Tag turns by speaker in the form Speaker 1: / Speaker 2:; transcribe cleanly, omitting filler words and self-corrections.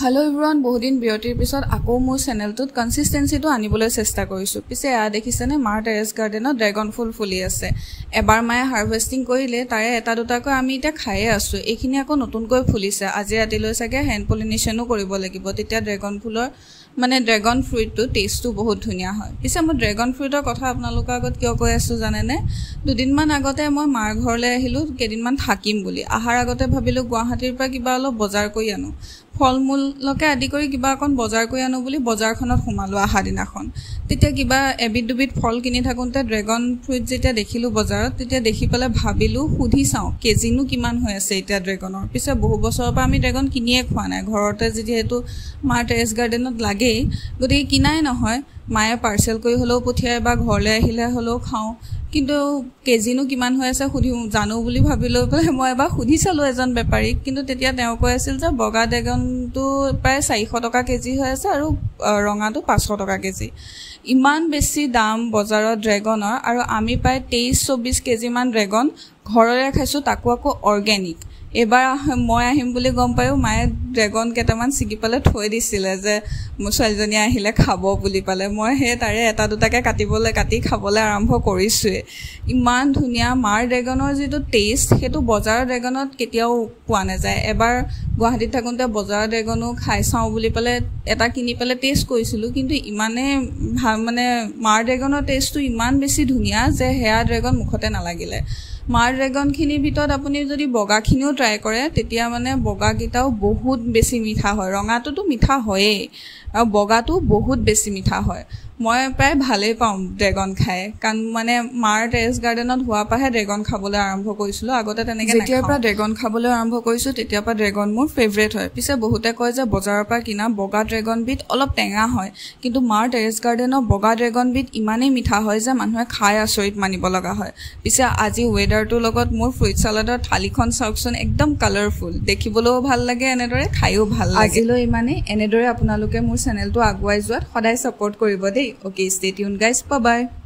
Speaker 1: Hello everyone बहुत दिन बिरतिर पिছত आको मोर चेनेलटुत कन्सिस्टेन्सीটো आनिবলৈ চেষ্টা কৰিছো পিছে আ দেখিছেনে মাৰ টেৰেছ গাৰ্ডেনত ড্ৰাগন ফুল ফুলি আছে এবাৰ মায়ে হাৰভেষ্টিং কৰিলে তাৰে এটা দুটাকৈ আমি এতিয়া খাইয়ে আছো এইখিনি আকৌ নতুনকৈ ফুলিছে আজি ৰাতিলৈ চাগে হ্যান্ড পলিনেশনো কৰিব লাগিব তেতিয়া ড্ৰাগন ফুলৰ মানে ড্ৰাগন ফ্ৰুটটো টেষ্টটো বহুত ধুনিয়া হয় পিছে মই ড্ৰাগন ফ্ৰুটৰ কথা আপোনালোকৰ আগত কিয় কৈ আছো জানেনে দুদিনমান আগতে মই মাৰ ঘৰলৈ আহিলো কেদিনমান থাকিম বুলি আহাৰ আগতে ভাবিলো গুৱাহাটীৰ পৰা কিবা অলপ বজাৰ কৰি আনো ফলমূল লকে আদি কৰি কিবা অকন বজাৰ কৰি আনো বুলি বজাৰখনত সোমালো আহা দিনাখন তেতিয়া কিবা এবিট দুবিট ফল কিনি থাকুনতে ড্ৰাগন ফ্ৰুট যেতিয়া দেখিলো বজাৰত তেতিয়া দেখি পেলে ভাবিলো সুধি চাও কেজিনো কিমান হৈ আছে এতিয়া ড্ৰাগনৰ পিছে বহু বছৰৰ পৰা আমি ড্ৰাগন কিনিয়ে খোৱা নাই ঘৰতে যেহেতু মাৰ টেৰেছ গাৰ্ডেনত লাগে গতি কিনাই নহয় মায়ে পাৰ্সেল কৰি হলো পঠিয়াই বা ঘৰলে আহিলে হলো খাও কিন্তু কেজিনো কিমান হৈ আছে সুধি জানো বুলি ভাবিলো মই এবাৰ সুধি চালো এজন বেপাৰীক কিন্তু তেতিয়া তেওঁ কৈ আছিল যে বগা ড্ৰাগনটো প্ৰায় 400 টকা কেজি হৈ আছে আৰু ৰঙাটো 500 টকা কেজি ইমান বেছি দাম বজাৰত ড্ৰাগনৰ আৰু আমি প্ৰায় 23-24 কেজি মান ড্ৰাগন ঘৰৰে খাইছো তাকো আকৌ অৰ্গেনিক এবাৰ মই আহিম বুলি গম পায়ো মায়ে ড্ৰাগন কেটামান সিগি পালে থৈ দিছিলে যে মুছালজনী আহিলে খাব বুলি পালে মই হে তাৰে এটা দুটাকে কাটি খাবলৈ আৰম্ভ কৰিছোৱে ইমান ধুনিয়া মাৰ ড্ৰাগনৰ যেটো টেষ্ট হেতু বজাৰৰ ড্ৰাগনত কেতিয়াও পোৱা নাযায় এবাৰ গুৱাহাটীত থাকুনতে বজাৰৰ ড্ৰাগনো খাই চাও বুলি পালে এটা কিনি পালে টেষ্ট কৰিছিলো কিন্তু ইমানে মানে মাৰ ড্ৰাগনৰ টেষ্টটো ইমান বেছি ধুনিয়া যে হেয়া ড্ৰাগন মুখতে নালাগিলে মাৰ ড্ৰাগন খিনি ভিতৰত আপুনি যদি বগা খিনিও ট্ৰাই কৰে তেতিয়া মানে বগা গিটাও বহুত বেছি মিঠা হয় ৰঙাটোতো মিঠা হয়ে আৰু বগাটো বহুত বেছি মিঠা হয় মই প্ৰায় ভালে পাম ড্ৰাগন খাই কান মানে মাৰ টেৰেছ গাৰ্ডেনত হোৱা পাহে ড্ৰাগন খাবলৈ আৰম্ভ কৰিছিলো আগতে তেনেকে নাখাও যেতিয়াৰ পৰা ড্ৰাগন খাবলৈ আৰম্ভ কৰিছো তেতিয়াৰ পৰা ড্ৰাগন মোৰ ফেভৰেট হয় পিছে বহুতে কয় যে বজাৰৰ পৰা কিনা বগা ড্ৰাগন বিট অলপ টেঙা হয় কিন্তু মাৰ টেৰেছ গাৰ্ডেনৰ বগা ড্ৰাগন বিট ইমানেই মিঠা হয় যে মানুহে খাই আচৰিত মানিব লগা হয় পিছে আজি ওয়েদাৰটোৰ লগত মোৰ ফ্ৰুট সালাডৰ থালিখন চাওকচোন একদম কালাৰফুল দেখিবলৈও ভাল লাগে এনেদৰে খাইও ভাল লাগে আজিলৈ ইমানে এনেদৰে আপোনালোকে মোৰ চেনেলটো আগুৱাই যোৱাত সদায় সাপোৰ্ট কৰিব দেই Okay, stay tuned guys. Bye-bye.